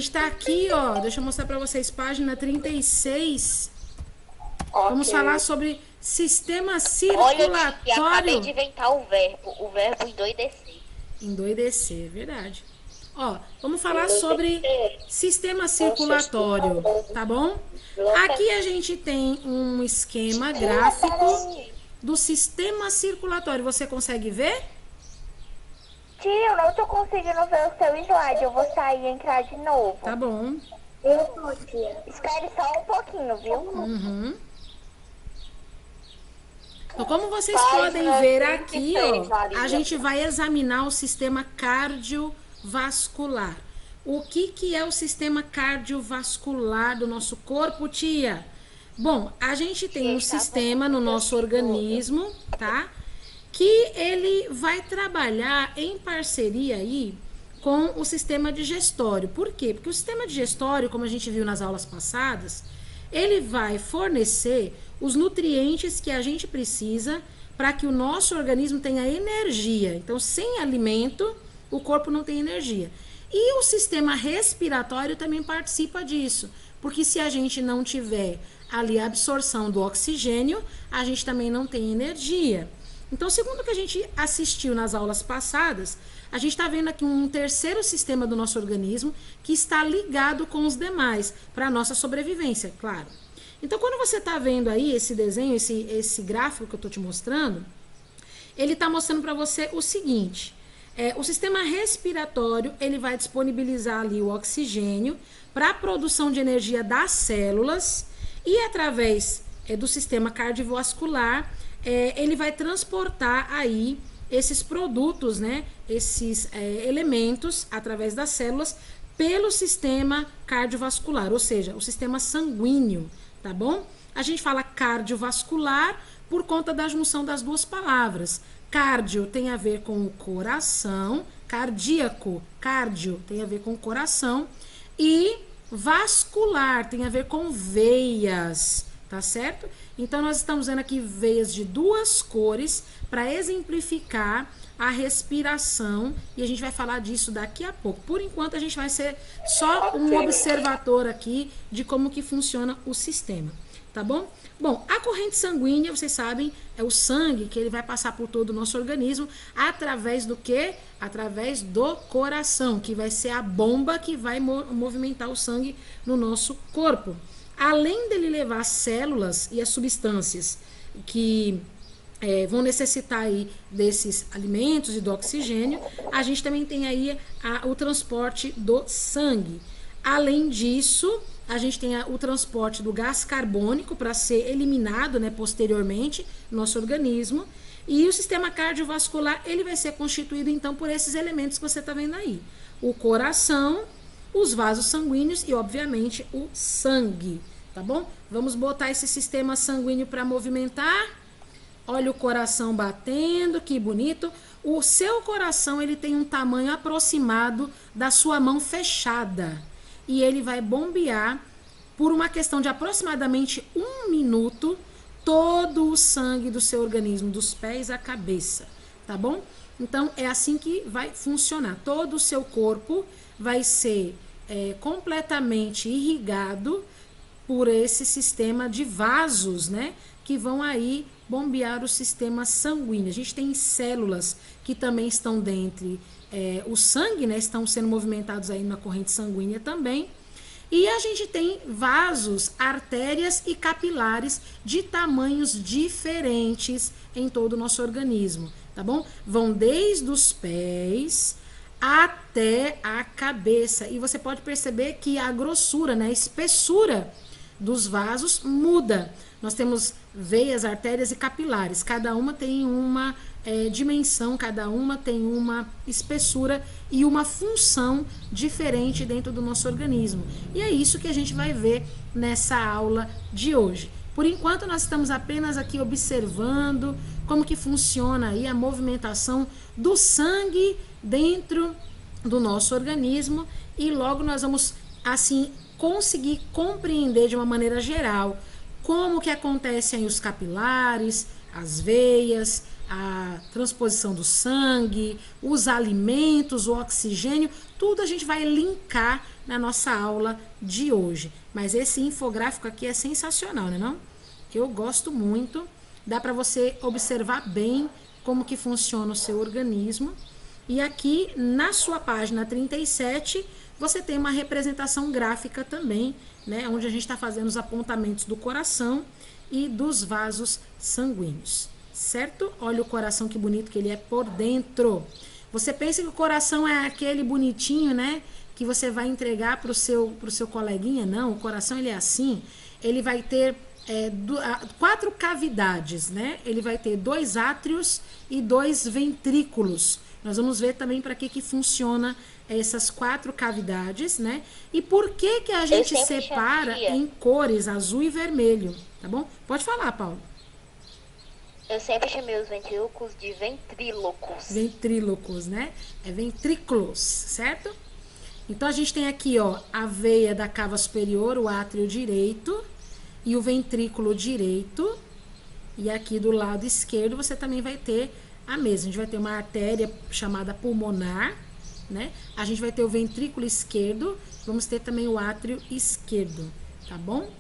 gente tá aqui, ó, deixa eu mostrar para vocês, página 36. Ok. Vamos falar sobre sistema Olha, tia, acabei circulatório. de inventar o verbo endoidecer. Endoidecer, verdade. Ó, vamos falar sobre sistema circulatório, tá bom? Aqui a gente tem um esquema gráfico do sistema circulatório. Você consegue ver? Tia, eu não tô conseguindo ver o seu slide. Eu vou sair e entrar de novo. Tá bom. Eu tô, tia. Espere só um pouquinho, viu? Uhum. Então, como vocês podem ver aqui, ó, a gente vai examinar o sistema cardiovascular. O que é o sistema cardiovascular do nosso corpo, tia? Bom, a gente tem um sistema no nosso organismo, tá? Que ele vai trabalhar em parceria aí com o sistema digestório. Por quê? Porque o sistema digestório, como a gente viu nas aulas passadas, ele vai fornecer os nutrientes que a gente precisa para que o nosso organismo tenha energia. Então, sem alimento, o corpo não tem energia. E o sistema respiratório também participa disso, porque se a gente não tiver ali a absorção do oxigênio, a gente também não tem energia. Então, segundo o que a gente assistiu nas aulas passadas, a gente está vendo aqui um terceiro sistema do nosso organismo que está ligado com os demais, para a nossa sobrevivência, claro. Então, quando você está vendo aí esse desenho, esse gráfico que eu estou te mostrando, ele está mostrando para você o seguinte: o sistema respiratório ele vai disponibilizar ali o oxigênio para a produção de energia das células e através do sistema cardiovascular ele vai transportar aí esses produtos, né, esses elementos através das células pelo sistema cardiovascular, ou seja, o sistema sanguíneo, tá bom? A gente fala cardiovascular por conta da junção das duas palavras. Cardio tem a ver com o coração, cardíaco, cardio tem a ver com o coração e vascular tem a ver com veias, tá certo? Então nós estamos vendo aqui veias de duas cores para exemplificar a respiração e a gente vai falar disso daqui a pouco. Por enquanto a gente vai ser só um observador aqui de como que funciona o sistema, tá bom? Bom, a corrente sanguínea, vocês sabem, é o sangue que ele vai passar por todo o nosso organismo através do quê? Através do coração, que vai ser a bomba que vai movimentar o sangue no nosso corpo. Além dele levar as células e as substâncias que vão necessitar aí desses alimentos e do oxigênio, a gente também tem aí o transporte do sangue. Além disso, a gente tem o transporte do gás carbônico para ser eliminado, né, posteriormente no nosso organismo. E o sistema cardiovascular ele vai ser constituído então por esses elementos que você está vendo aí: o coração, os vasos sanguíneos e obviamente o sangue, tá bom? Vamos botar esse sistema sanguíneo para movimentar. Olha o coração batendo, que bonito. O seu coração ele tem um tamanho aproximado da sua mão fechada e ele vai bombear por uma questão de aproximadamente 1 minuto todo o sangue do seu organismo, dos pés à cabeça, tá bom? Então é assim que vai funcionar. Todo o seu corpo vai ser completamente irrigado por esse sistema de vasos, né, que vão aí bombear o sistema sanguíneo. A gente tem células que também estão dentro o sangue, né, estão sendo movimentados aí na corrente sanguínea também. E a gente tem vasos, artérias e capilares de tamanhos diferentes em todo o nosso organismo, tá bom? Vão desde os pés até a cabeça. E você pode perceber que a grossura, né, a espessura dos vasos muda. Nós temos veias, artérias e capilares. Cada uma tem uma dimensão, cada uma tem uma espessura e uma função diferente dentro do nosso organismo. E é isso que a gente vai ver nessa aula de hoje. Por enquanto, nós estamos apenas aqui observando como que funciona aí a movimentação do sangue dentro do nosso organismo e logo nós vamos, assim, conseguir compreender de uma maneira geral como que acontecem os capilares, as veias, a transposição do sangue, os alimentos, o oxigênio, tudo a gente vai linkar na nossa aula de hoje. Mas esse infográfico aqui é sensacional, né não? Eu gosto muito. Dá para você observar bem como que funciona o seu organismo. E aqui na sua página 37, você tem uma representação gráfica também, né, onde a gente está fazendo os apontamentos do coração e dos vasos sanguíneos, certo? Olha o coração que bonito que ele é por dentro. Você pensa que o coração é aquele bonitinho, né, que você vai entregar pro seu coleguinha? Não, o coração ele é assim, ele vai ter 4 cavidades, né? Ele vai ter 2 átrios e 2 ventrículos. Nós vamos ver também para que funciona essas 4 cavidades, né? E por que a gente separa em cores azul e vermelho, tá bom? Pode falar, Paulo. Eu sempre chamei os ventrílocos de ventrílocos. Ventrílocos, né? É ventrículos, certo? Então a gente tem aqui, ó, a veia da cava superior, o átrio direito e o ventrículo direito. E aqui do lado esquerdo você também vai ter a mesma. A gente vai ter uma artéria chamada pulmonar, né? A gente vai ter o ventrículo esquerdo, vamos ter também o átrio esquerdo, tá bom?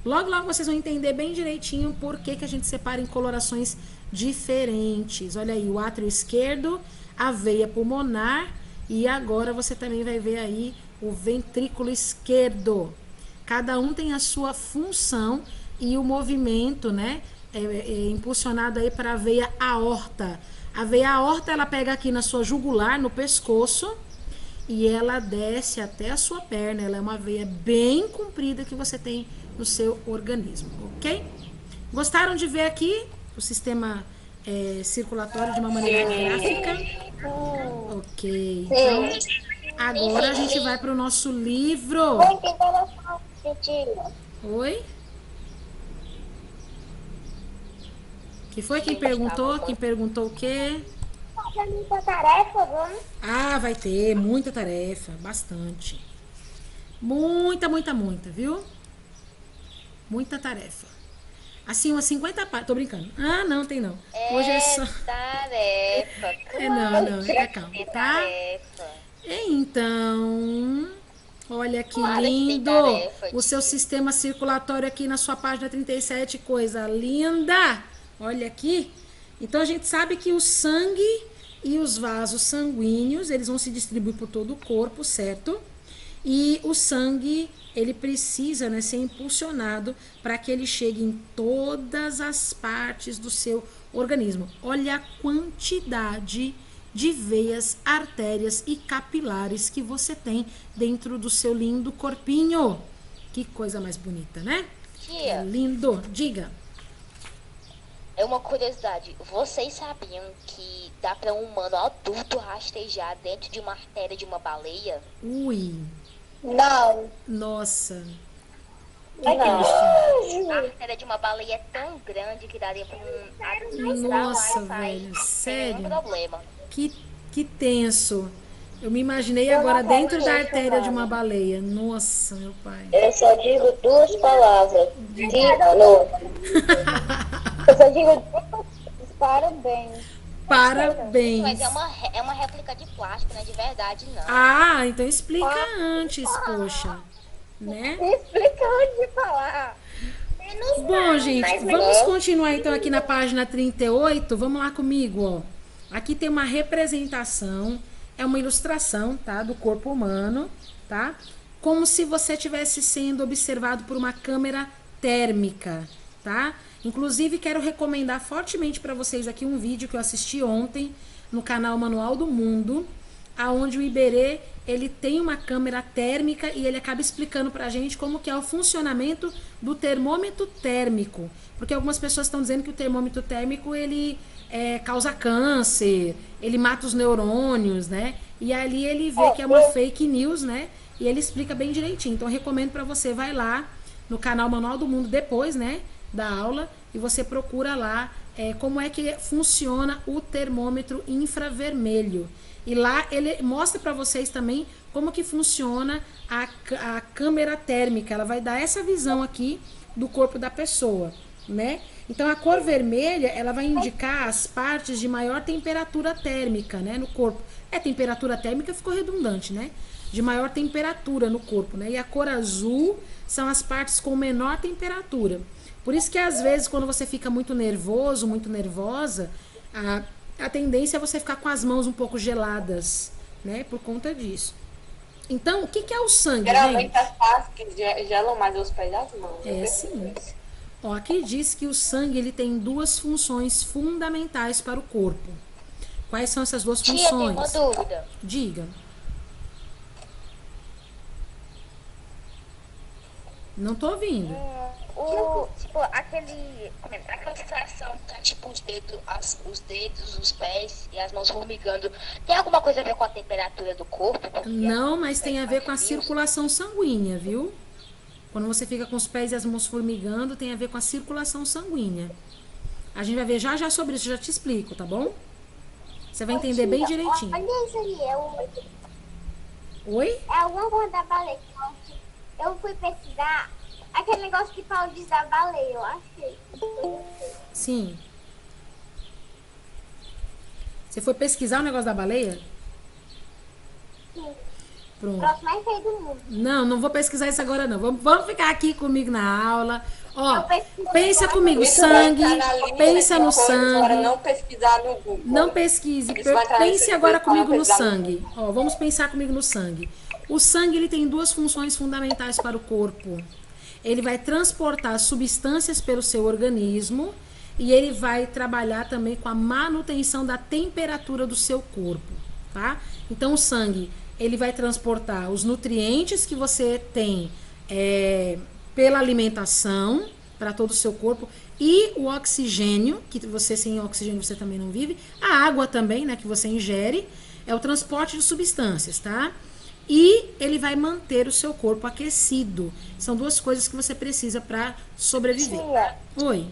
Logo, logo vocês vão entender bem direitinho por que a gente separa em colorações diferentes. Olha aí, o átrio esquerdo, a veia pulmonar e agora você também vai ver aí o ventrículo esquerdo. Cada um tem a sua função e o movimento, né, impulsionado aí para a veia aorta. A veia aorta, ela pega aqui na sua jugular, no pescoço, e ela desce até a sua perna. Ela é uma veia bem comprida que você tem no seu organismo, ok? Gostaram de ver aqui o sistema circulatório de uma maneira gráfica? Ok. Então, agora a gente vai para o nosso livro. Oi? Que foi quem perguntou? Quem perguntou o quê? Muita tarefa, vamos? Ah, vai ter muita tarefa, bastante. Muita, viu? Muita tarefa. Assim, umas 50 páginas. Tô brincando. Ah, não, tem não. Hoje é só... tarefa. Não, calma, tá? Então, olha que lindo. O seu sistema circulatório aqui na sua página 37, coisa linda. Olha aqui. Então, a gente sabe que o sangue e os vasos sanguíneos, eles vão se distribuir por todo o corpo, certo? E o sangue, ele precisa, né, ser impulsionado para que ele chegue em todas as partes do seu organismo. Olha a quantidade de veias, artérias e capilares que você tem dentro do seu lindo corpinho. Que coisa mais bonita, né? Tia, é lindo. Diga. É uma curiosidade. Vocês sabiam que dá para um humano adulto rastejar dentro de uma artéria de uma baleia? Ui. Não. Nossa. A artéria de uma baleia é tão grande que daria para um adulto Nossa, dar velho. sem Sério? nenhum problema. Que tenso. Eu me imaginei agora dentro da artéria de uma baleia. Nossa, meu pai. Eu só digo 2 palavras. De novo. Eu só digo 2 parabéns. Parabéns. Mas é uma réplica de plástico, não é de verdade, não. Ah, então explica antes, poxa. Né? Explica antes de falar. Bom, gente, vamos continuar então aqui na página 38. Vamos lá comigo, ó. Aqui tem uma representação, é uma ilustração, tá? Do corpo humano, tá? Como se você estivesse sendo observado por uma câmera térmica, tá? Inclusive, quero recomendar fortemente para vocês aqui um vídeo que eu assisti ontem no canal Manual do Mundo, aonde o Iberê, ele tem uma câmera térmica e ele acaba explicando pra gente como que é o funcionamento do termômetro térmico. Porque algumas pessoas estão dizendo que o termômetro térmico, ele causa câncer, ele mata os neurônios, né? E ali ele vê que é uma fake news, né? E ele explica bem direitinho. Então, eu recomendo pra você, vai lá no canal Manual do Mundo depois, né, da aula, e você procura lá como é que funciona o termômetro infravermelho. E lá ele mostra para vocês também como que funciona a câmera térmica. Ela vai dar essa visão aqui do corpo da pessoa, né? Então a cor vermelha, ela vai indicar as partes de maior temperatura térmica, né, no corpo. Temperatura térmica ficou redundante, né? De maior temperatura no corpo, né? E a cor azul são as partes com menor temperatura. Por isso que às vezes quando você fica muito nervoso, muito nervosa, a tendência é você ficar com as mãos um pouco geladas, né? Por conta disso. Então, o que é o sangue, Geralmente gente? as partes que gelam mais os pés das mãos. Sim. Ó, aqui diz que o sangue ele tem duas funções fundamentais para o corpo. Quais são essas duas Tia, tem funções? uma dúvida. Diga. Não tô ouvindo. Tipo, aquela sensação tá tipo os dedos, os pés e as mãos formigando. Tem alguma coisa a ver com a temperatura do corpo? Não, mas tem a ver com a circulação sanguínea, viu? Quando você fica com os pés e as mãos formigando, tem a ver com a circulação sanguínea. A gente vai ver já sobre isso, já te explico, tá bom? Você vai entender bem direitinho. Olha isso aí, Oi? é alguma coisa da baleia. Eu fui pesquisar aquele negócio que Paulo diz da baleia, eu achei. Sim. Você foi pesquisar o negócio da baleia? Sim. O Pronto. troço mais feio do mundo. Não vou pesquisar isso agora não. Vamos ficar aqui comigo na aula. Ó, Eu pesquisei pensa agora. comigo, Isso vai sangue, entrar na lista pensa de no coisas sangue. para não pesquisar no Google. Não pesquise, Isso vai entrar na pense lista de agora coisas para não comigo no pesquisar no sangue. Ó, vamos pensar comigo no sangue. O sangue ele tem duas funções fundamentais para o corpo. Ele vai transportar substâncias pelo seu organismo e ele vai trabalhar também com a manutenção da temperatura do seu corpo, tá? Então o sangue, ele vai transportar os nutrientes que você tem pela alimentação para todo o seu corpo e o oxigênio, que você sem oxigênio você também não vive, a água também, né, que você ingere, é o transporte de substâncias, tá? E ele vai manter o seu corpo aquecido. São duas coisas que você precisa para sobreviver. Tia, Oi.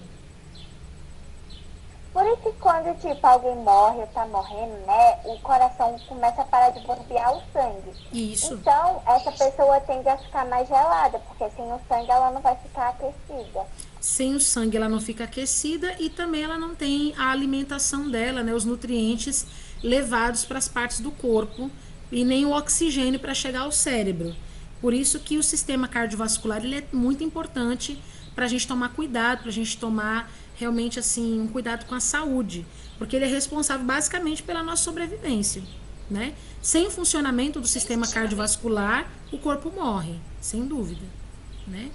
por isso que quando, tipo, alguém morre ou tá morrendo, né, o coração começa a parar de bombear o sangue. Isso. Então, essa pessoa tende a ficar mais gelada, porque sem o sangue ela não vai ficar aquecida. Sem o sangue ela não fica aquecida e também ela não tem a alimentação dela, né, os nutrientes levados para as partes do corpo e nem o oxigênio para chegar ao cérebro. Por isso que o sistema cardiovascular ele é muito importante para a gente tomar cuidado, para a gente tomar realmente assim um cuidado com a saúde, porque ele é responsável basicamente pela nossa sobrevivência, né? Sem o funcionamento do sistema cardiovascular, o corpo morre, sem dúvida, né?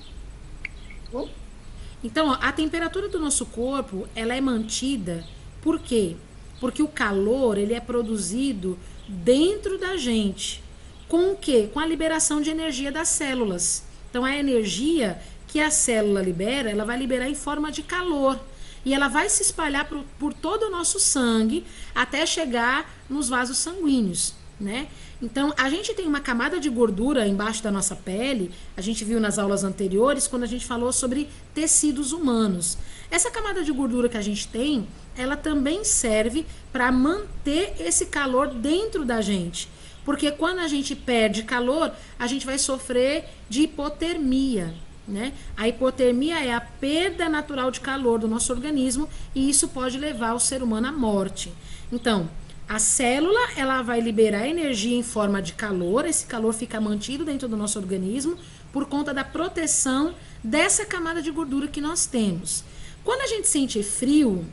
Então, ó, a temperatura do nosso corpo, ela é mantida, por quê? Porque o calor, ele é produzido dentro da gente. Com o quê? Com a liberação de energia das células. Então, a energia que a célula libera, ela vai liberar em forma de calor. E ela vai se espalhar por todo o nosso sangue até chegar nos vasos sanguíneos, né? Então, a gente tem uma camada de gordura embaixo da nossa pele, a gente viu nas aulas anteriores, quando a gente falou sobre tecidos humanos. Essa camada de gordura que a gente tem, ela também serve para manter esse calor dentro da gente. Porque quando a gente perde calor, a gente vai sofrer de hipotermia, né? A hipotermia é a perda natural de calor do nosso organismo e isso pode levar o ser humano à morte. Então, a célula, ela vai liberar energia em forma de calor, esse calor fica mantido dentro do nosso organismo por conta da proteção dessa camada de gordura que nós temos. Quando a gente sente frio,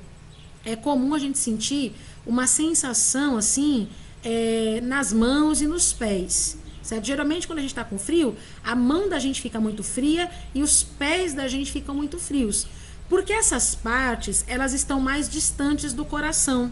é comum a gente sentir uma sensação assim nas mãos e nos pés, certo? Geralmente quando a gente está com frio, a mão da gente fica muito fria e os pés da gente ficam muito frios, porque essas partes, elas estão mais distantes do coração.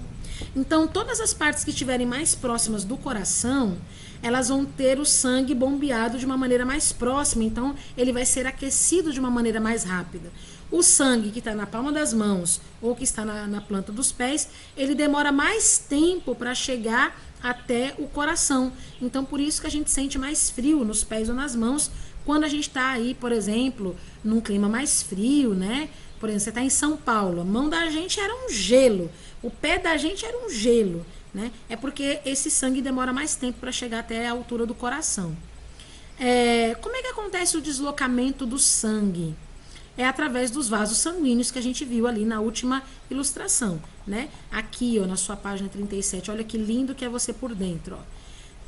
Então, todas as partes que estiverem mais próximas do coração, elas vão ter o sangue bombeado de uma maneira mais próxima, então ele vai ser aquecido de uma maneira mais rápida. O sangue que está na palma das mãos ou que está na planta dos pés, ele demora mais tempo para chegar até o coração. Então, por isso que a gente sente mais frio nos pés ou nas mãos quando a gente está aí, por exemplo, num clima mais frio, né? Por exemplo, você está em São Paulo, a mão da gente era um gelo, o pé da gente era um gelo, né? É porque esse sangue demora mais tempo para chegar até a altura do coração. Como é que acontece o deslocamento do sangue? é através dos vasos sanguíneos que a gente viu ali na última ilustração, né? Aqui, ó, na sua página 37, olha que lindo que é você por dentro, ó.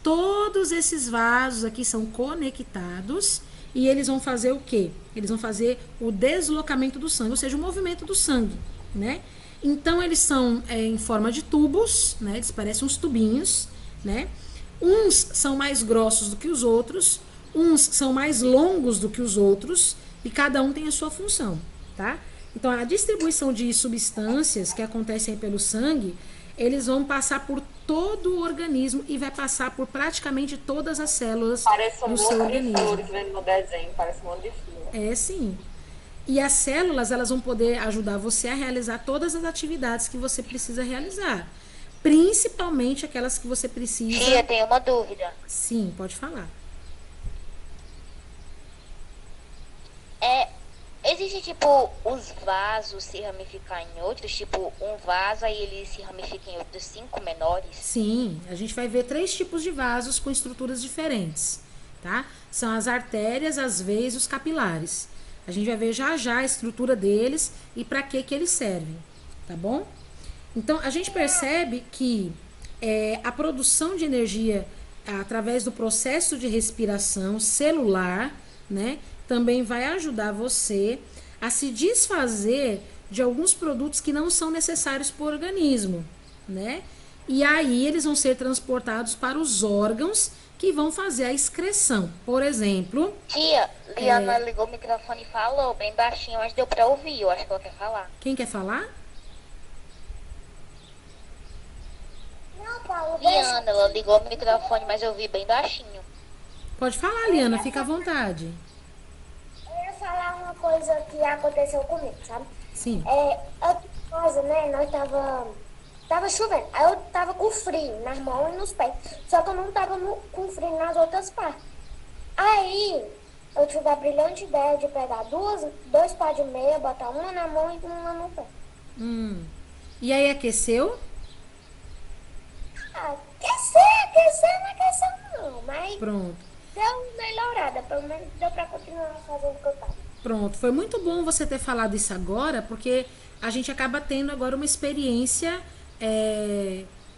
Todos esses vasos aqui são conectados e eles vão fazer o quê? Eles vão fazer o deslocamento do sangue, ou seja, o movimento do sangue, né? Então, eles são em forma de tubos, né? Eles parecem uns tubinhos, né? Uns são mais grossos do que os outros, uns são mais longos do que os outros, e cada um tem a sua função, tá? Então, a distribuição de substâncias que acontecem pelo sangue, eles vão passar por todo o organismo e vai passar por praticamente todas as células Parece um do seu monte de organismo. flores vendo no desenho, parece um monte de flores. É, sim. E as células, elas vão poder ajudar você a realizar todas as atividades que você precisa realizar. Principalmente aquelas que você precisa... Tia, tem uma dúvida. Sim, pode falar. Existe, tipo, os vasos se ramificar em outros? Tipo, um vaso aí ele se ramifica em outros 5 menores? Sim, a gente vai ver 3 tipos de vasos com estruturas diferentes, tá? São as artérias, as veias e os capilares. A gente vai ver já já a estrutura deles e para que eles servem, tá bom? Então, a gente percebe que a produção de energia através do processo de respiração celular, né, também vai ajudar você a se desfazer de alguns produtos que não são necessários para o organismo, né? E aí eles vão ser transportados para os órgãos que vão fazer a excreção. Por exemplo... Tia, Liana ligou o microfone e falou bem baixinho, mas deu pra ouvir, eu acho que ela quer falar. Quem quer falar? Não, Paulo, Liana, ela ligou o microfone, mas eu ouvi bem baixinho. Pode falar, Liana, fica à vontade. eu ia falar uma coisa que aconteceu comigo, sabe? Sim. Aqui em casa, né, nós tava chovendo. Aí eu tava com frio nas mãos e nos pés. Só que eu não tava com frio nas outras partes. Aí eu tive a brilhante ideia de pegar dois pares de meia, botar uma na mão e uma no pé. E aí aqueceu? Aquecer não aqueceu não, mas Pronto. deu uma melhorada. Pelo menos deu pra continuar fazendo o que eu tava. Pronto. Foi muito bom você ter falado isso agora, porque a gente acaba tendo agora uma experiência,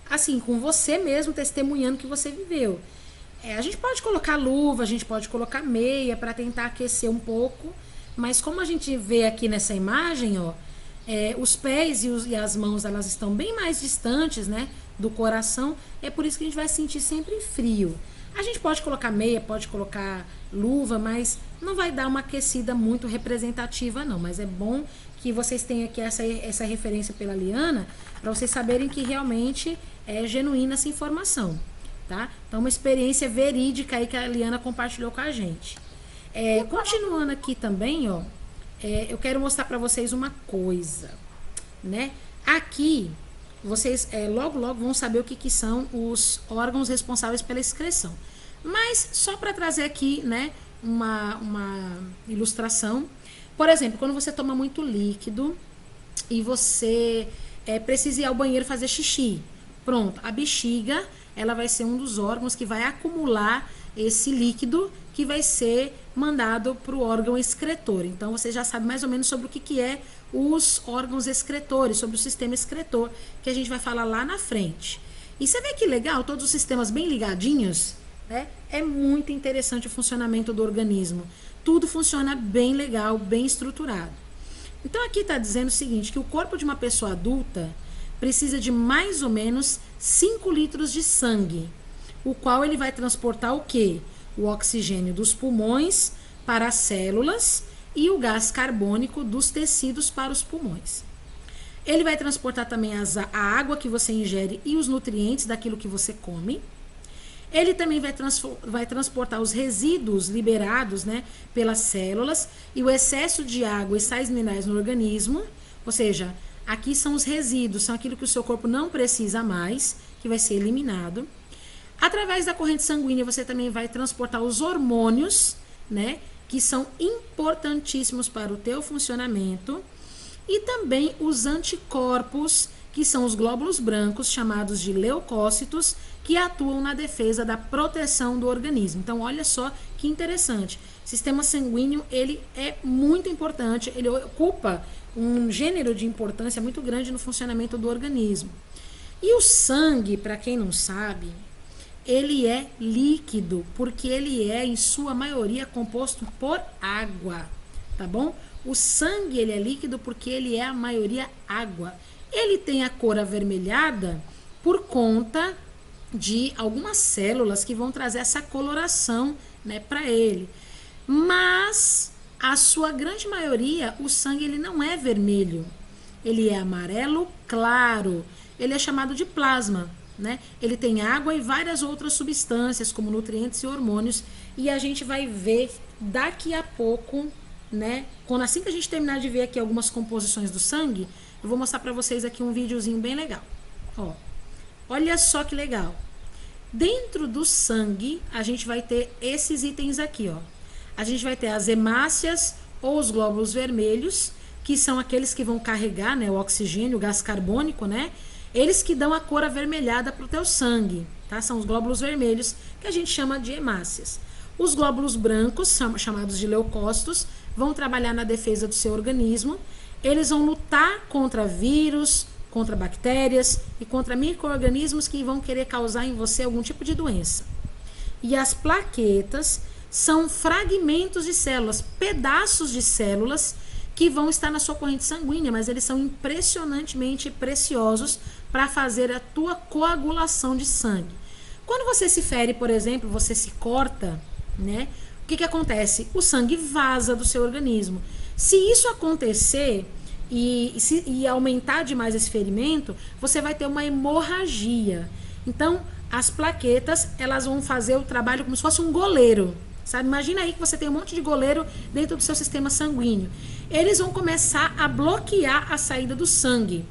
assim, com você mesmo, testemunhando que você viveu. A gente pode colocar luva, a gente pode colocar meia para tentar aquecer um pouco, mas como a gente vê aqui nessa imagem, ó, os pés e as mãos, elas estão bem mais distantes, né, do coração, é por isso que a gente vai sentir sempre frio. A gente pode colocar meia, pode colocar luva, mas não vai dar uma aquecida muito representativa não, mas é bom que vocês tenham aqui essa referência pela Liana, para vocês saberem que realmente é genuína essa informação, tá? Então, uma experiência verídica aí que a Liana compartilhou com a gente. Continuando aqui também, ó, eu quero mostrar para vocês uma coisa, né? Aqui, vocês logo vão saber o que são os órgãos responsáveis pela excreção. Mas, só para trazer aqui, né, uma ilustração. Por exemplo, quando você toma muito líquido e você precisa ir ao banheiro fazer xixi. Pronto, a bexiga, ela vai ser um dos órgãos que vai acumular esse líquido que vai ser mandado para o órgão excretor. Então, você já sabe mais ou menos sobre o que é os órgãos excretores, sobre o sistema excretor, que a gente vai falar lá na frente. E você vê que legal, todos os sistemas bem ligadinhos, né? É muito interessante o funcionamento do organismo. Tudo funciona bem legal, bem estruturado. Então, aqui está dizendo o seguinte, que o corpo de uma pessoa adulta precisa de mais ou menos 5 litros de sangue, o qual ele vai transportar o quê? O oxigênio dos pulmões para as células e o gás carbônico dos tecidos para os pulmões. Ele vai transportar também a água que você ingere e os nutrientes daquilo que você come. Ele também vai transportar os resíduos liberados, né, pelas células e o excesso de água e sais minerais no organismo. Ou seja, aqui são os resíduos, são aquilo que o seu corpo não precisa mais, que vai ser eliminado. Através da corrente sanguínea, você também vai transportar os hormônios, né, que são importantíssimos para o teu funcionamento, e também os anticorpos, que são os glóbulos brancos, chamados de leucócitos, que atuam na defesa da proteção do organismo. Então, olha só que interessante. O sistema sanguíneo, ele é muito importante, ele ocupa um gênero de importância muito grande no funcionamento do organismo. E o sangue, para quem não sabe, ele é líquido, porque ele é, em sua maioria, composto por água, tá bom? O sangue, ele é líquido porque ele é, a maioria, água. Ele tem a cor avermelhada por conta de algumas células que vão trazer essa coloração, né, para ele. Mas, a sua grande maioria, o sangue, ele não é vermelho. Ele é amarelo claro. Ele é chamado de plasma, né? Ele tem água e várias outras substâncias, como nutrientes e hormônios. E a gente vai ver daqui a pouco, né? Quando assim que a gente terminar de ver aqui algumas composições do sangue, eu vou mostrar para vocês aqui um videozinho bem legal. Ó, olha só que legal. Dentro do sangue, a gente vai ter esses itens aqui, ó. A gente vai ter as hemácias ou os glóbulos vermelhos, que são aqueles que vão carregar, né, o oxigênio, o gás carbônico, né? Eles que dão a cor avermelhada para o teu sangue, tá? São os glóbulos vermelhos, que a gente chama de hemácias. Os glóbulos brancos, chamados de leucócitos, vão trabalhar na defesa do seu organismo. Eles vão lutar contra vírus, contra bactérias e contra micro-organismos que vão querer causar em você algum tipo de doença. E as plaquetas são fragmentos de células, pedaços de células que vão estar na sua corrente sanguínea, mas eles são impressionantemente preciosos para fazer a tua coagulação de sangue. Quando você se fere, por exemplo, você se corta, né? O que acontece? O sangue vaza do seu organismo. Se isso acontecer e aumentar demais esse ferimento, você vai ter uma hemorragia. Então, as plaquetas, elas vão fazer o trabalho como se fosse um goleiro, sabe? Imagina aí que você tem um monte de goleiro dentro do seu sistema sanguíneo. Eles vão começar a bloquear a saída do sangue,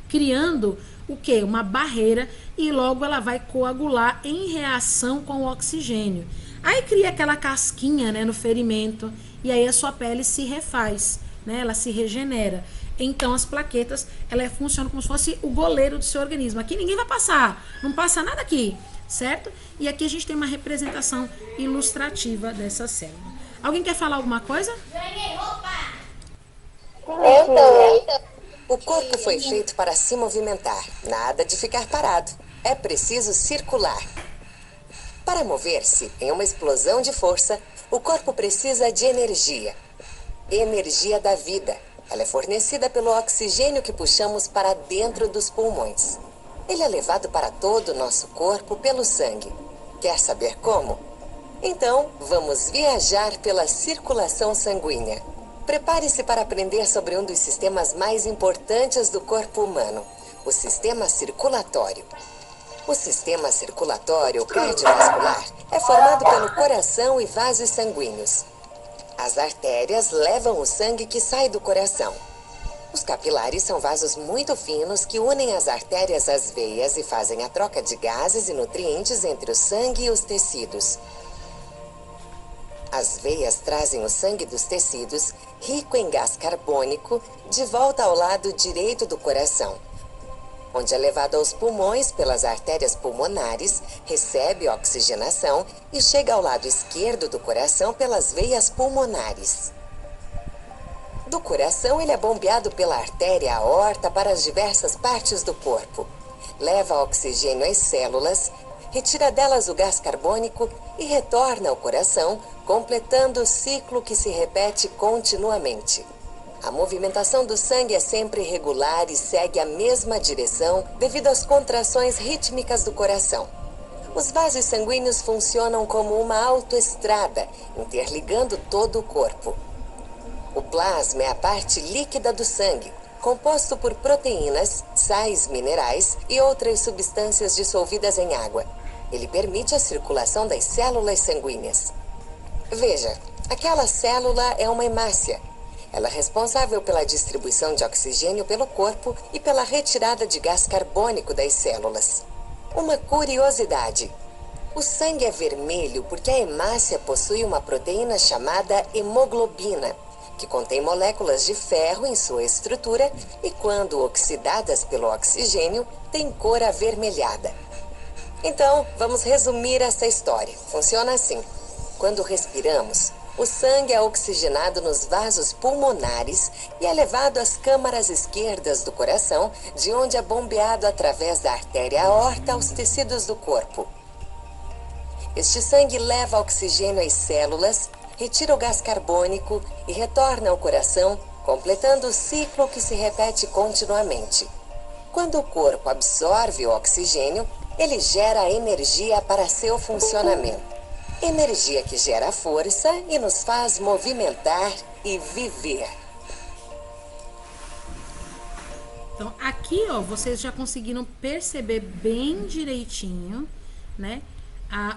criando o quê? Uma barreira, e logo ela vai coagular em reação com o oxigênio. Aí cria aquela casquinha, né, no ferimento, e aí a sua pele se refaz, né, ela se regenera. Então as plaquetas, elas funcionam como se fosse o goleiro do seu organismo. Aqui ninguém vai passar, não passa nada aqui, certo? E aqui a gente tem uma representação ilustrativa dessa célula. Alguém quer falar alguma coisa? O corpo foi feito para se movimentar, nada de ficar parado. É preciso circular. Para mover-se em uma explosão de força, o corpo precisa de energia. Energia da vida. Ela é fornecida pelo oxigênio que puxamos para dentro dos pulmões. Ele é levado para todo o nosso corpo pelo sangue. Quer saber como? Então, vamos viajar pela circulação sanguínea. Prepare-se para aprender sobre um dos sistemas mais importantes do corpo humano, o sistema circulatório. O sistema circulatório cardiovascular é formado pelo coração e vasos sanguíneos. As artérias levam o sangue que sai do coração. Os capilares são vasos muito finos que unem as artérias às veias e fazem a troca de gases e nutrientes entre o sangue e os tecidos. As veias trazem o sangue dos tecidos, rico em gás carbônico, de volta ao lado direito do coração, onde é levado aos pulmões pelas artérias pulmonares, recebe oxigenação e chega ao lado esquerdo do coração pelas veias pulmonares. Do coração, ele é bombeado pela artéria aorta para as diversas partes do corpo. Leva oxigênio às células, retira delas o gás carbônico e retorna ao coração, completando o ciclo que se repete continuamente. A movimentação do sangue é sempre regular e segue a mesma direção devido às contrações rítmicas do coração. Os vasos sanguíneos funcionam como uma autoestrada, interligando todo o corpo. O plasma é a parte líquida do sangue, composto por proteínas, sais minerais e outras substâncias dissolvidas em água. Ele permite a circulação das células sanguíneas. Veja, aquela célula é uma hemácia. Ela é responsável pela distribuição de oxigênio pelo corpo e pela retirada de gás carbônico das células. Uma curiosidade: o sangue é vermelho porque a hemácia possui uma proteína chamada hemoglobina, que contém moléculas de ferro em sua estrutura e, quando oxidadas pelo oxigênio, têm cor avermelhada. Então, vamos resumir essa história. Funciona assim. Quando respiramos, o sangue é oxigenado nos vasos pulmonares e é levado às câmaras esquerdas do coração, de onde é bombeado através da artéria aorta aos tecidos do corpo. Este sangue leva oxigênio às células, retira o gás carbônico e retorna ao coração, completando o ciclo que se repete continuamente. Quando o corpo absorve o oxigênio, ele gera energia para seu funcionamento. Energia que gera força e nos faz movimentar e viver. Então, aqui, ó, vocês já conseguiram perceber bem direitinho, né,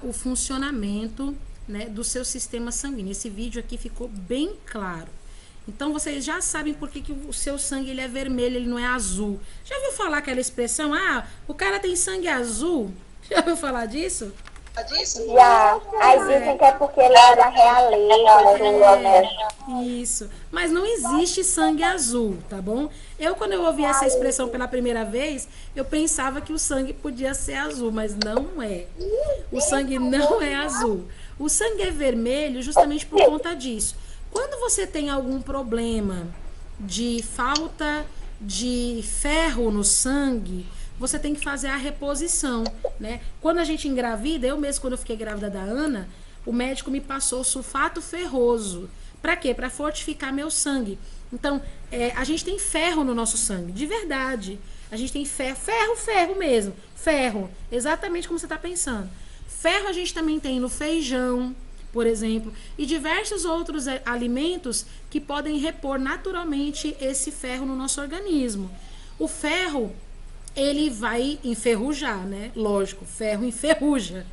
o funcionamento, né, do seu sistema sanguíneo. Esse vídeo aqui ficou bem claro. Então, vocês já sabem por que o seu sangue ele é vermelho, ele não é azul. Já ouviu falar aquela expressão, o cara tem sangue azul? Já ouviu falar disso? Já. Aí dizem que é porque ele é da realeza. Isso. Mas não existe sangue azul, tá bom? Quando eu ouvi essa expressão pela primeira vez, eu pensava que o sangue podia ser azul, mas não é. O sangue não é azul. O sangue é vermelho justamente por conta disso. Quando você tem algum problema de falta de ferro no sangue, você tem que fazer a reposição, né? Quando a gente engravida, eu mesmo, quando eu fiquei grávida da Ana, o médico me passou sulfato ferroso. Para quê? Para fortificar meu sangue. Então, a gente tem ferro no nosso sangue, de verdade. A gente tem ferro mesmo. Ferro, exatamente como você está pensando. Ferro a gente também tem no feijão, por exemplo, e diversos outros alimentos que podem repor naturalmente esse ferro no nosso organismo. O ferro, ele vai enferrujar, né? Lógico, ferro enferruja.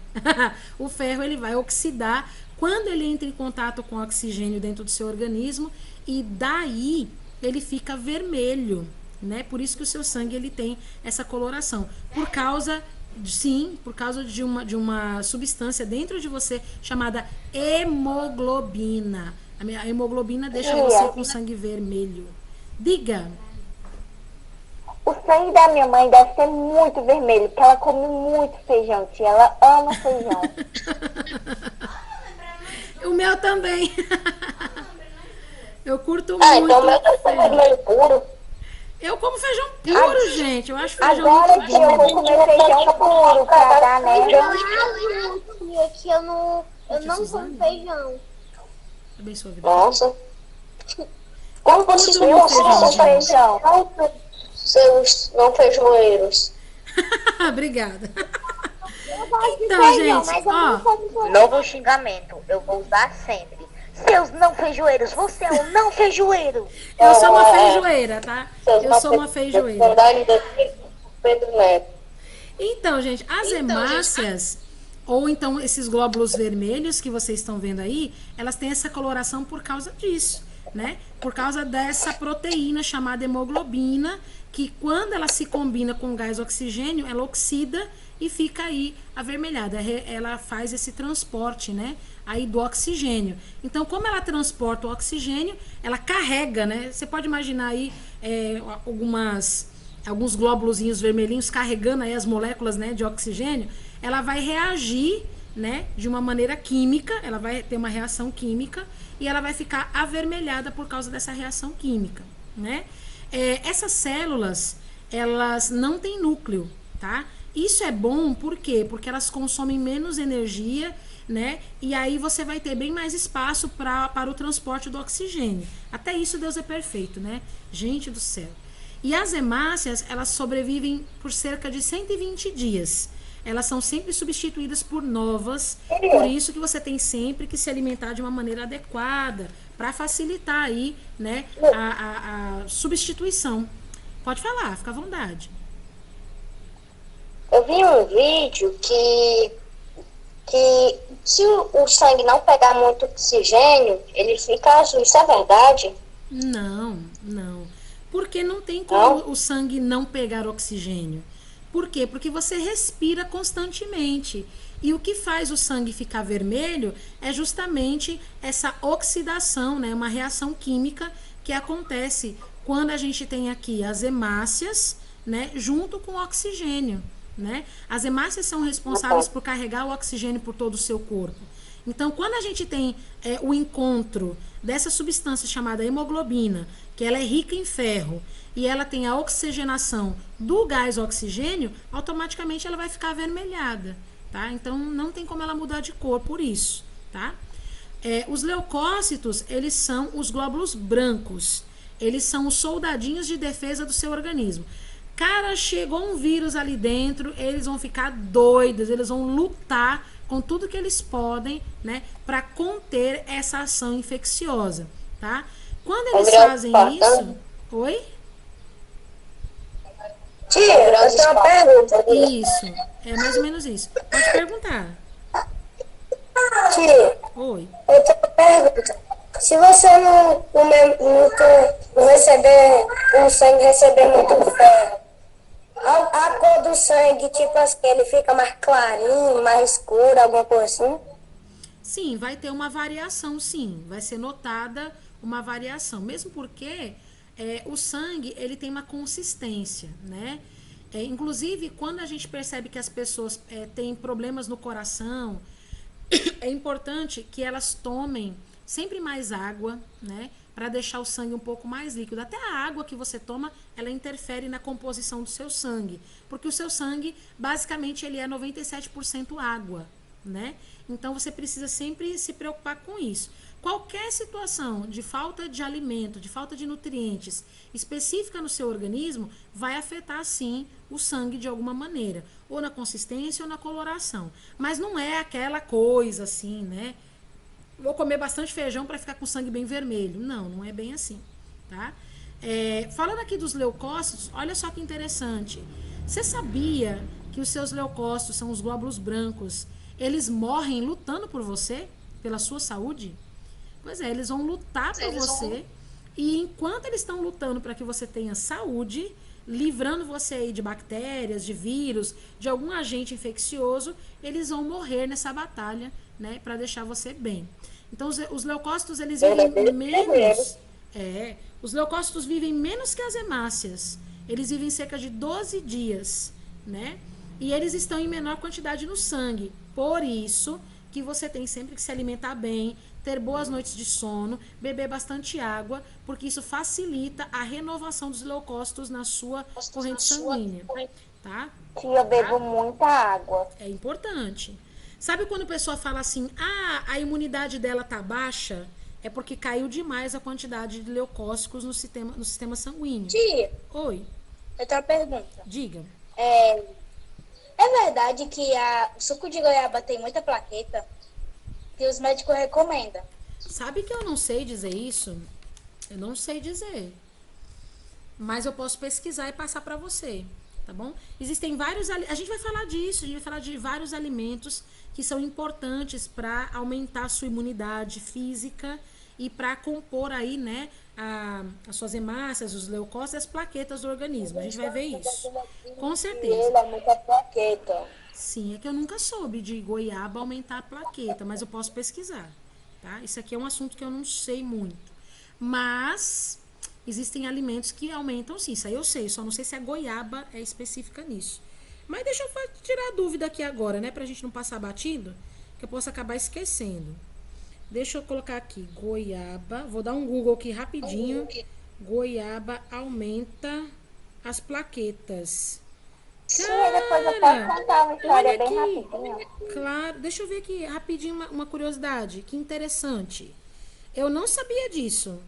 O ferro, ele vai oxidar quando ele entra em contato com o oxigênio dentro do seu organismo, e daí ele fica vermelho, né? Por isso que o seu sangue ele tem essa coloração. Por causa de uma substância dentro de você chamada hemoglobina. A hemoglobina deixa você com sangue vermelho. Diga. O sangue da minha mãe deve ser muito vermelho, porque ela come muito feijão, tia. Ela ama feijão. O meu também. Eu curto muito. Então o meu tá vermelho puro. Eu como feijão puro, gente. Eu acho feijão agora muito que eu bom. vou comer feijão puro pra dar, né? Que eu não como feijão. Abençoa a vida. Nossa. Como vocês Tudo não com são feijão. seus não feijoeiros? Obrigada. Então, gente, ó. Novo xingamento, eu vou usar sempre. Seus não feijoeiros, você é um não feijoeiro. Eu sou uma feijoeira, tá? Eu sou uma feijoeira. Pedro Neto. Então, gente, as hemácias, ou então esses glóbulos vermelhos que vocês estão vendo aí, elas têm essa coloração por causa disso, né? Por causa dessa proteína chamada hemoglobina, que quando ela se combina com o gás oxigênio, ela oxida e fica aí avermelhada. Ela faz esse transporte, né, aí do oxigênio. Então, como ela transporta o oxigênio, ela carrega, né? Você pode imaginar aí alguns glóbulozinhos vermelhinhos carregando aí as moléculas, né, de oxigênio. Ela vai reagir, né, de uma maneira química, ela vai ter uma reação química e ela vai ficar avermelhada por causa dessa reação química, né? Essas células, elas não têm núcleo, tá? Isso é bom, por quê? Porque elas consomem menos energia, né? E aí você vai ter bem mais espaço para o transporte do oxigênio. Até isso Deus é perfeito, né? Gente do céu. E as hemácias, elas sobrevivem por cerca de 120 dias. Elas são sempre substituídas por novas, por isso que você tem sempre que se alimentar de uma maneira adequada, para facilitar aí, né, a substituição. Pode falar, fica à vontade. Eu vi um vídeo que se o sangue não pegar muito oxigênio, ele fica azul. Isso é verdade? Não. Porque não tem como o sangue não pegar oxigênio. Por quê? Porque você respira constantemente. E o que faz o sangue ficar vermelho é justamente essa oxidação, né? Uma reação química que acontece quando a gente tem aqui as hemácias, né? Junto com o oxigênio, né? As hemácias são responsáveis por carregar o oxigênio por todo o seu corpo. Então, quando a gente tem o encontro dessa substância chamada hemoglobina, que ela é rica em ferro, e ela tem a oxigenação do gás oxigênio, automaticamente ela vai ficar avermelhada, tá? Então, não tem como ela mudar de cor por isso, tá? Os leucócitos, eles são os glóbulos brancos. Eles são os soldadinhos de defesa do seu organismo. Cara, chegou um vírus ali dentro, eles vão ficar doidos, eles vão lutar com tudo que eles podem, né, para conter essa ação infecciosa, tá? Quando eles fazem isso... Oi? Tia, eu tenho uma pergunta. Isso, é mais ou menos isso. Pode perguntar. Tia, Oi. eu tenho uma pergunta. Se você não receber o sangue, receber muito ferro, a cor do sangue, tipo assim, ele fica mais clarinho, mais escuro, alguma coisa assim? Sim, vai ter uma variação, sim. Vai ser notada uma variação. Mesmo porque o sangue, ele tem uma consistência, né? Inclusive, quando a gente percebe que as pessoas têm problemas no coração, é importante que elas tomem sempre mais água, né? Para deixar o sangue um pouco mais líquido. Até a água que você toma, ela interfere na composição do seu sangue. Porque o seu sangue, basicamente, ele é 97% água, né? Então, você precisa sempre se preocupar com isso. Qualquer situação de falta de alimento, de falta de nutrientes específica no seu organismo, vai afetar, sim, o sangue de alguma maneira. Ou na consistência ou na coloração. Mas não é aquela coisa assim, né? Vou comer bastante feijão para ficar com sangue bem vermelho. Não, não é bem assim, tá? Falando aqui dos leucócitos, olha só que interessante. Você sabia que os seus leucócitos são os glóbulos brancos? Eles morrem lutando por você, pela sua saúde? Pois é, eles vão lutar por você. E enquanto eles estão lutando para que você tenha saúde, livrando você aí de bactérias, de vírus, de algum agente infeccioso, eles vão morrer nessa batalha, né, para deixar você bem. Então, os leucócitos, eles vivem menos... os leucócitos vivem menos que as hemácias. Eles vivem cerca de 12 dias, né? E eles estão em menor quantidade no sangue. Por isso que você tem sempre que se alimentar bem, ter boas noites de sono, beber bastante água, porque isso facilita a renovação dos leucócitos na sua corrente sanguínea, tá? Eu bebo muita água. É importante. Sabe quando a pessoa fala assim, a imunidade dela tá baixa? É porque caiu demais a quantidade de leucócitos no sistema sanguíneo. Tia, Oi, eu tenho uma pergunta. diga. É verdade que o suco de goiaba tem muita plaqueta? Que os médicos recomendam. Sabe que eu não sei dizer isso? Eu não sei dizer. Mas eu posso pesquisar e passar para você, tá bom? Existem vários... A gente vai falar disso, a gente vai falar de vários alimentos que são importantes para aumentar a sua imunidade física e para compor aí, né, as suas hemácias, os leucócitos e as plaquetas do organismo. A gente vai ver isso. Com certeza. É muita plaqueta. Sim, é que eu nunca soube de goiaba aumentar a plaqueta, mas eu posso pesquisar, tá? Isso aqui é um assunto que eu não sei muito. Mas existem alimentos que aumentam sim, isso aí eu sei, só não sei se a goiaba é específica nisso. Mas deixa eu tirar a dúvida aqui agora, né, pra gente não passar batido, que eu posso acabar esquecendo. Deixa eu colocar aqui, goiaba, vou dar um Google aqui rapidinho. Goiaba aumenta as plaquetas. Depois eu posso contar uma história bem rapidinho. Claro, deixa eu ver aqui rapidinho uma curiosidade. Que interessante. Eu não sabia disso.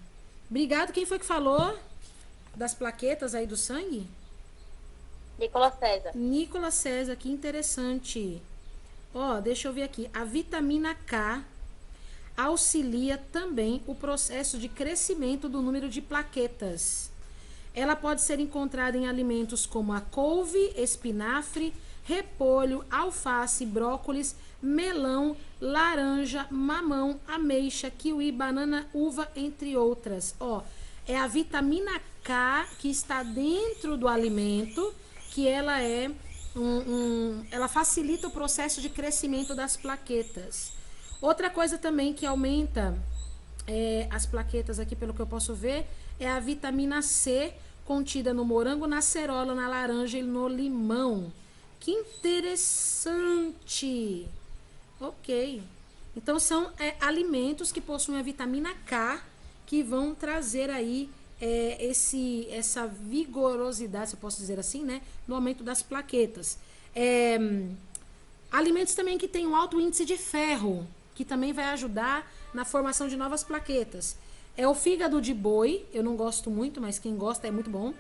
Obrigado. Quem foi que falou das plaquetas aí do sangue? Nicolas César. Nicolas César, que interessante. Ó, deixa eu ver aqui. A vitamina K auxilia também o processo de crescimento do número de plaquetas. Ela pode ser encontrada em alimentos como a couve, espinafre, repolho, alface, brócolis, melão, laranja, mamão, ameixa, kiwi, banana, uva, entre outras. Ó, é a vitamina K que está dentro do alimento que ela é ela facilita o processo de crescimento das plaquetas. Outra coisa também que aumenta as plaquetas aqui, pelo que eu posso ver, é a vitamina C contida no morango, na acerola, na laranja e no limão. Que interessante! Ok. Então, são alimentos que possuem a vitamina K, que vão trazer aí essa vigorosidade, se eu posso dizer assim, né? No aumento das plaquetas. Alimentos também que têm um alto índice de ferro, que também vai ajudar na formação de novas plaquetas. É o fígado de boi, eu não gosto muito, mas quem gosta é muito bom.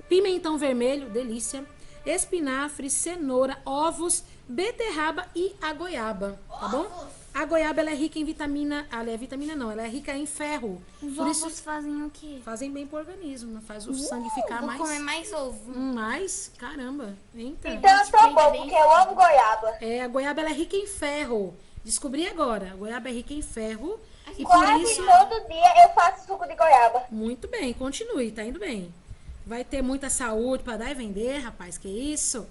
Pimentão vermelho, delícia. Espinafre, cenoura, ovos, beterraba e a goiaba, tá bom? A goiaba, ela é rica em vitamina... ela é rica em ferro. Os Por ovos isso, fazem o quê? fazem bem pro organismo, faz o sangue ficar Vou mais... comer mais ovo. Mais? Caramba. Eita. Então eu tô bom, porque eu amo goiaba. A goiaba, ela é rica em ferro. Descobri agora. A goiaba é rica em ferro. E por Quase isso... todo dia eu faço suco de goiaba. Muito bem, continue, tá indo bem. Vai ter muita saúde para dar e vender, rapaz, que isso.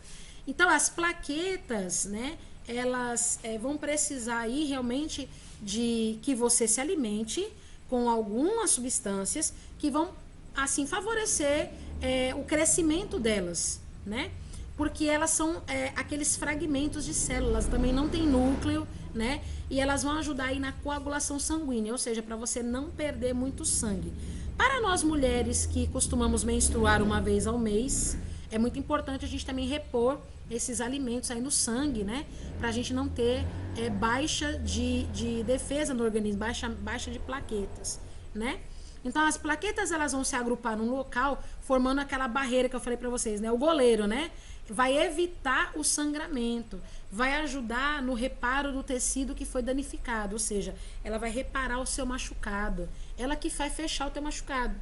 Então, as plaquetas, né, elas vão precisar aí realmente de que você se alimente com algumas substâncias que vão, assim, favorecer o crescimento delas, né? Porque elas são aqueles fragmentos de células, também não tem núcleo, né? E elas vão ajudar aí na coagulação sanguínea, ou seja, para você não perder muito sangue. Para nós mulheres que costumamos menstruar uma vez ao mês, é muito importante a gente também repor esses alimentos aí no sangue, né? Pra gente não ter baixa de defesa no organismo, baixa de plaquetas, né? Então, as plaquetas, elas vão se agrupar num local, formando aquela barreira que eu falei pra vocês, né? O goleiro, né? Vai evitar o sangramento, vai ajudar no reparo do tecido que foi danificado, ou seja, ela vai reparar o seu machucado, ela que vai fechar o teu machucado.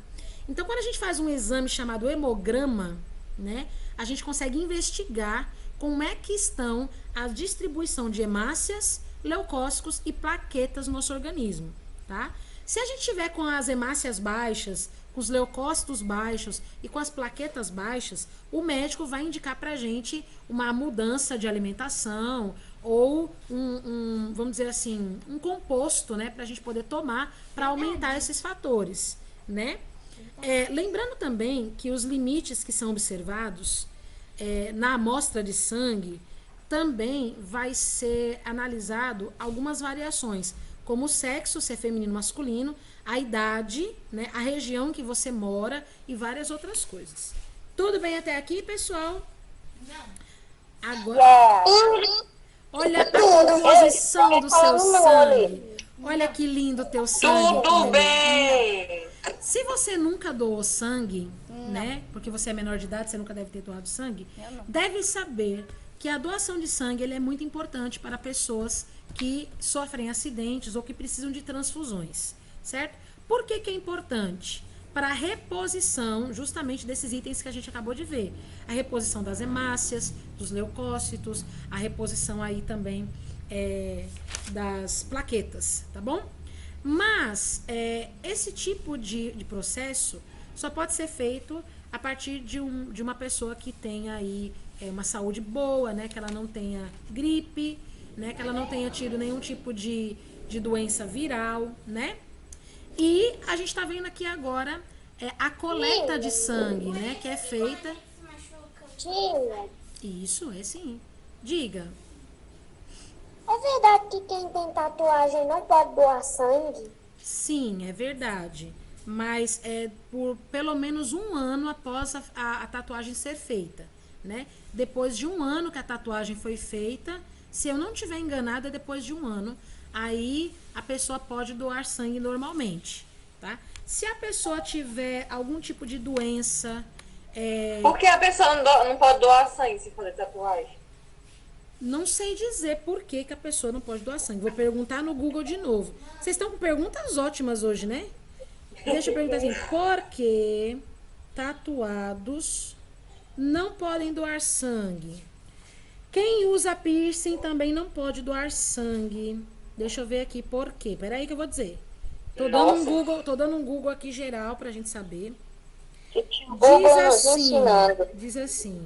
Então, quando a gente faz um exame chamado hemograma, né? A gente consegue investigar como é que estão a distribuição de hemácias, leucócitos e plaquetas no nosso organismo, tá? Se a gente tiver com as hemácias baixas, com os leucócitos baixos e com as plaquetas baixas, o médico vai indicar pra gente uma mudança de alimentação ou vamos dizer assim, um composto, né, pra gente poder tomar para aumentar esses fatores, né? Lembrando também que os limites que são observados na amostra de sangue também vai ser analisado algumas variações, como o sexo, se é feminino ou masculino, a idade, né, a região que você mora e várias outras coisas. Tudo bem até aqui, pessoal? Não. Agora, olha a composição do seu sangue. Olha que lindo o teu sangue. Tudo bem! Se você nunca doou sangue, né? Porque você é menor de idade, você nunca deve ter doado sangue. Deve saber que a doação de sangue ele é muito importante para pessoas que sofrem acidentes ou que precisam de transfusões, certo? Por que que é importante? Para a reposição justamente desses itens que a gente acabou de ver. A reposição das hemácias, dos leucócitos, a reposição aí também das plaquetas, tá bom? Mas esse tipo de processo só pode ser feito a partir de uma pessoa que tenha aí uma saúde boa, né? Que ela não tenha gripe, né? Que ela não tenha tido nenhum tipo de doença viral, né? E a gente tá vendo aqui agora a coleta de sangue, né? Que é feita... Isso, é sim. Diga. É verdade que quem tem tatuagem não pode doar sangue? Sim, é verdade. Mas por pelo menos um ano após a tatuagem ser feita, né? Depois de um ano que a tatuagem foi feita, se eu não estiver enganada, depois de um ano, aí a pessoa pode doar sangue normalmente, tá? Se a pessoa tiver algum tipo de doença... Por que a pessoa não pode doar sangue se fazer tatuagem? Não sei dizer por que a pessoa não pode doar sangue. Vou perguntar no Google de novo. Vocês estão com perguntas ótimas hoje, né? Deixa eu perguntar assim. Por que tatuados não podem doar sangue? Quem usa piercing também não pode doar sangue. Deixa eu ver aqui por quê. Peraí que eu vou dizer. Tô dando um Google aqui geral pra gente saber. Diz assim.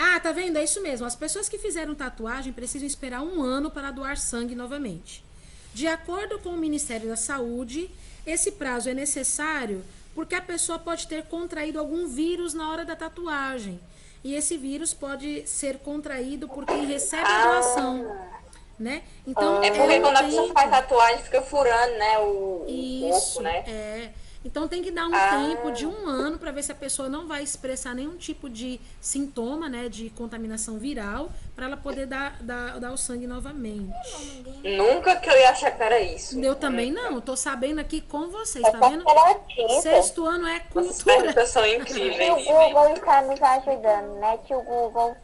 Ah, tá vendo? É isso mesmo. As pessoas que fizeram tatuagem precisam esperar 1 ano para doar sangue novamente. De acordo com o Ministério da Saúde, esse prazo é necessário porque a pessoa pode ter contraído algum vírus na hora da tatuagem. E esse vírus pode ser contraído por quem recebe a doação, né? Então, É porque quando a pessoa tempo. faz tatuagem, fica furando, né, o Isso, corpo, né? é. Então tem que dar um tempo de 1 ano para ver se a pessoa não vai expressar nenhum tipo de sintoma, né, de contaminação viral, para ela poder dar o sangue novamente. Nunca que eu ia achar que era isso. Eu também não, tô sabendo aqui com vocês, tá vendo? Pela tinta. Sexto ano é Essas cultura. perguntas são E o incríveis. Google está nos ajudando, né? Que o Google.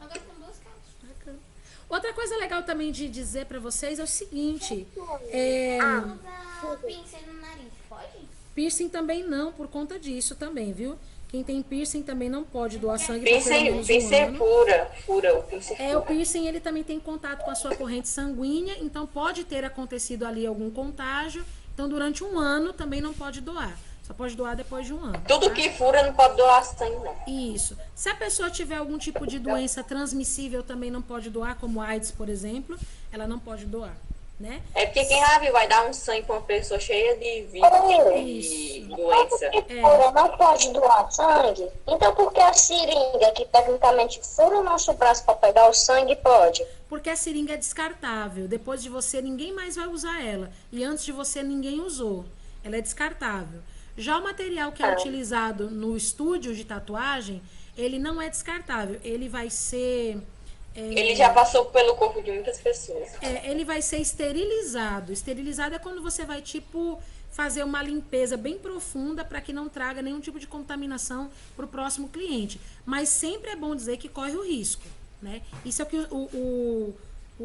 Outra coisa legal também de dizer para vocês é o seguinte, Usar pincel no nariz, pode? piercing também não, por conta disso também, viu? Quem tem piercing também não pode doar sangue por pelo menos 1 Pincel ano. fura o pincel O fura. piercing ele também tem contato com a sua corrente sanguínea, então pode ter acontecido ali algum contágio. Então durante 1 ano também não pode doar. Só pode doar depois de 1 ano. Tudo tá? que fura não pode doar sangue, não. Isso. Se a pessoa tiver algum tipo de doença transmissível, também não pode doar, como AIDS, por exemplo, ela não pode doar, né? É porque quem já viu vai dar um sangue pra uma pessoa cheia de vírus e doença. Fura não pode doar sangue. Então por que a seringa, que tecnicamente fura o nosso braço para pegar o sangue, pode? Porque a seringa é descartável. Depois de você, ninguém mais vai usar ela. E antes de você, ninguém usou. Ela é descartável. Já o material que é utilizado no estúdio de tatuagem, ele não é descartável. Ele vai ser... Ele já passou pelo corpo de muitas pessoas. ele vai ser esterilizado. Esterilizado é quando você vai, tipo, fazer uma limpeza bem profunda para que não traga nenhum tipo de contaminação para o próximo cliente. Mas sempre é bom dizer que corre o risco, né? Isso é o que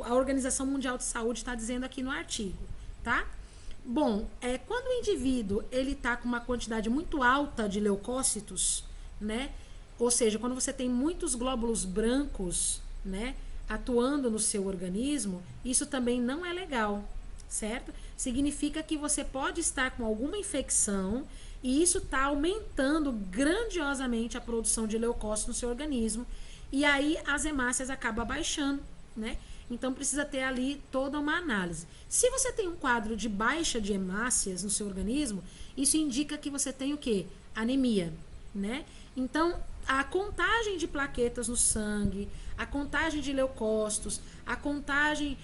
a Organização Mundial de Saúde está dizendo aqui no artigo, tá? Bom, quando o indivíduo ele está com uma quantidade muito alta de leucócitos, né? Ou seja, quando você tem muitos glóbulos brancos, né, atuando no seu organismo, isso também não é legal, certo? Significa que você pode estar com alguma infecção e isso está aumentando grandiosamente a produção de leucócitos no seu organismo e aí as hemácias acabam baixando, né? Então precisa ter ali toda uma análise. Se você tem um quadro de baixa de hemácias no seu organismo, isso indica que você tem o quê? Anemia, né? Então, a contagem de plaquetas no sangue, a contagem de leucócitos, a contagem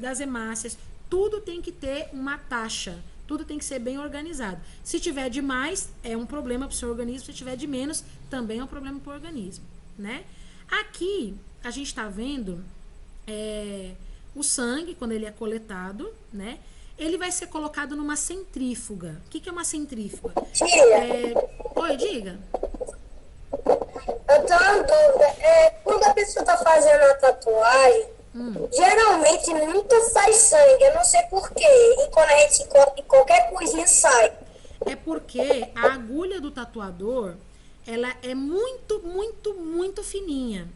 das hemácias, tudo tem que ter uma taxa, tudo tem que ser bem organizado. Se tiver de mais, é um problema para o seu organismo, se tiver de menos, também é um problema para o organismo, né? Aqui, a gente está vendo o sangue, quando ele é coletado, né? Ele vai ser colocado numa centrífuga. O que é uma centrífuga? Oi, diga. Eu tenho uma dúvida. Quando a pessoa está fazendo a tatuagem, geralmente nunca sai sangue. Eu não sei porquê. E quando a gente corta, qualquer coisinha sai. É porque a agulha do tatuador, ela é muito, muito, muito fininha.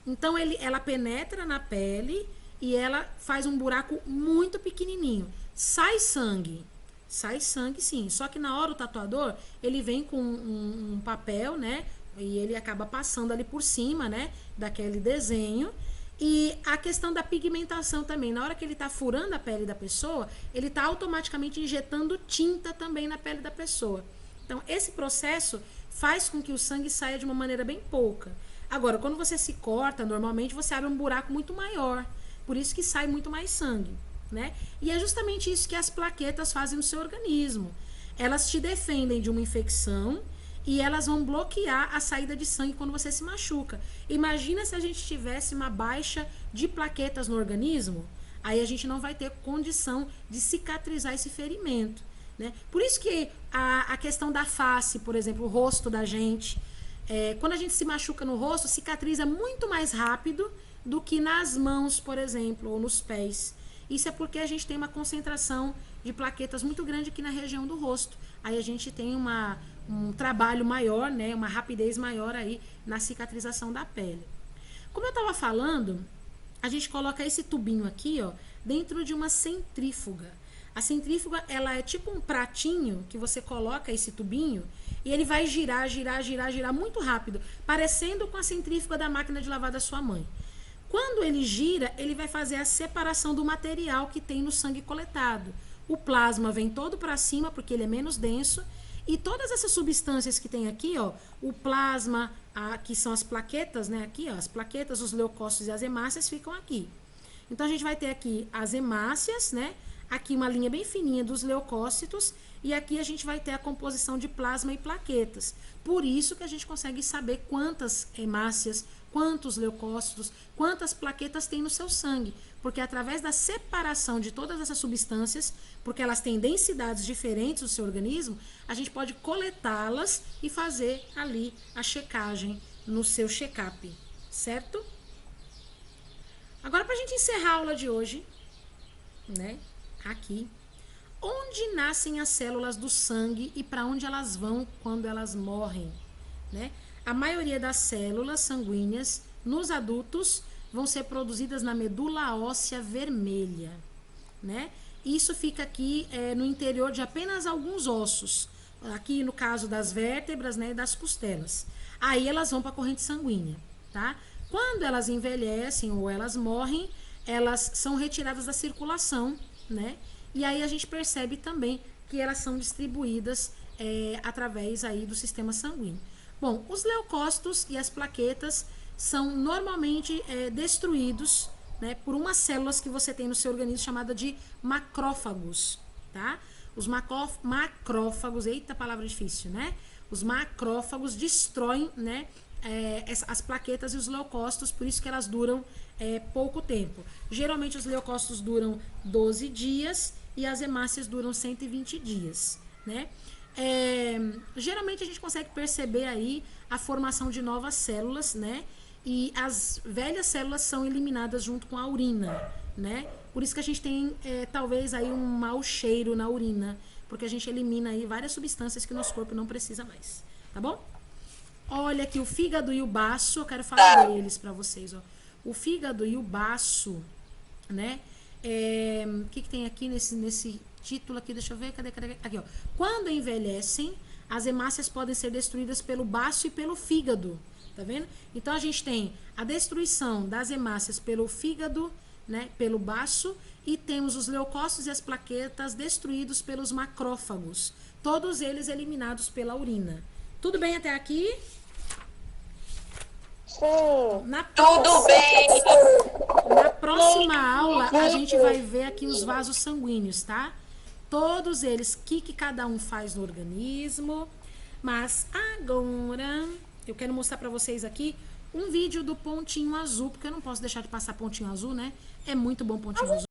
Então, ela penetra na pele e ela faz um buraco muito pequenininho. Sai sangue sim. Só que na hora o tatuador, ele vem com um papel, né? E ele acaba passando ali por cima, né? Daquele desenho. E a questão da pigmentação também. Na hora que ele está furando a pele da pessoa, ele está automaticamente injetando tinta também na pele da pessoa. Então, esse processo faz com que o sangue saia de uma maneira bem pouca. Agora, quando você se corta, normalmente você abre um buraco muito maior. Por isso que sai muito mais sangue, né? E é justamente isso que as plaquetas fazem no seu organismo. Elas te defendem de uma infecção e elas vão bloquear a saída de sangue quando você se machuca. Imagina se a gente tivesse uma baixa de plaquetas no organismo, aí a gente não vai ter condição de cicatrizar esse ferimento, né? Por isso que a questão da face, por exemplo, o rosto da gente, quando a gente se machuca no rosto, cicatriza muito mais rápido do que nas mãos, por exemplo, ou nos pés. Isso é porque a gente tem uma concentração de plaquetas muito grande aqui na região do rosto. Aí a gente tem um trabalho maior, né, uma rapidez maior aí na cicatrização da pele. Como eu estava falando, a gente coloca esse tubinho aqui, ó, dentro de uma centrífuga. A centrífuga, ela é tipo um pratinho que você coloca esse tubinho e ele vai girar, girar, girar, girar muito rápido, parecendo com a centrífuga da máquina de lavar da sua mãe. Quando ele gira, ele vai fazer a separação do material que tem no sangue coletado. O plasma vem todo para cima, porque ele é menos denso, e todas essas substâncias que tem aqui, ó, o plasma, que são as plaquetas, né, aqui, ó, as plaquetas, os leucócitos e as hemácias ficam aqui. Então, a gente vai ter aqui as hemácias, né, aqui uma linha bem fininha dos leucócitos, e aqui a gente vai ter a composição de plasma e plaquetas. Por isso que a gente consegue saber quantas hemácias, quantos leucócitos, quantas plaquetas tem no seu sangue. Porque através da separação de todas essas substâncias, porque elas têm densidades diferentes no seu organismo, a gente pode coletá-las e fazer ali a checagem no seu check-up, certo? Agora, para a gente encerrar a aula de hoje, né, aqui, onde nascem as células do sangue e para onde elas vão quando elas morrem, né? A maioria das células sanguíneas nos adultos vão ser produzidas na medula óssea vermelha, né? Isso fica aqui no interior de apenas alguns ossos, aqui no caso das vértebras, né, e das costelas. Aí elas vão para a corrente sanguínea, tá? Quando elas envelhecem ou elas morrem, elas são retiradas da circulação, né? E aí a gente percebe também que elas são distribuídas através aí do sistema sanguíneo. Bom, os leucócitos e as plaquetas são normalmente destruídos, né, por umas células que você tem no seu organismo chamada de macrófagos, tá? Os macrófagos, eita palavra difícil, né? Os macrófagos destroem, né, as plaquetas e os leucócitos, por isso que elas duram pouco tempo. Geralmente os leucócitos duram 12 dias e as hemácias duram 120 dias, né? Geralmente a gente consegue perceber aí a formação de novas células, né? E as velhas células são eliminadas junto com a urina, né? Por isso que a gente tem talvez aí um mau cheiro na urina, porque a gente elimina aí várias substâncias que o nosso corpo não precisa mais, tá bom? Olha aqui o fígado e o baço, eu quero falar deles para vocês, ó. O fígado e o baço, né? O que tem aqui nesse título aqui? Deixa eu ver, cadê? Aqui, ó. Quando envelhecem, as hemácias podem ser destruídas pelo baço e pelo fígado, tá vendo? Então a gente tem a destruição das hemácias pelo fígado, né? Pelo baço, e temos os leucócitos e as plaquetas destruídos pelos macrófagos, todos eles eliminados pela urina. Tudo bem até aqui? Tudo bem. Na próxima aula, a gente vai ver aqui os vasos sanguíneos, tá? Todos eles, o que cada um faz no organismo. Mas agora, eu quero mostrar pra vocês aqui um vídeo do pontinho azul, porque eu não posso deixar de passar pontinho azul, né? É muito bom pontinho azul.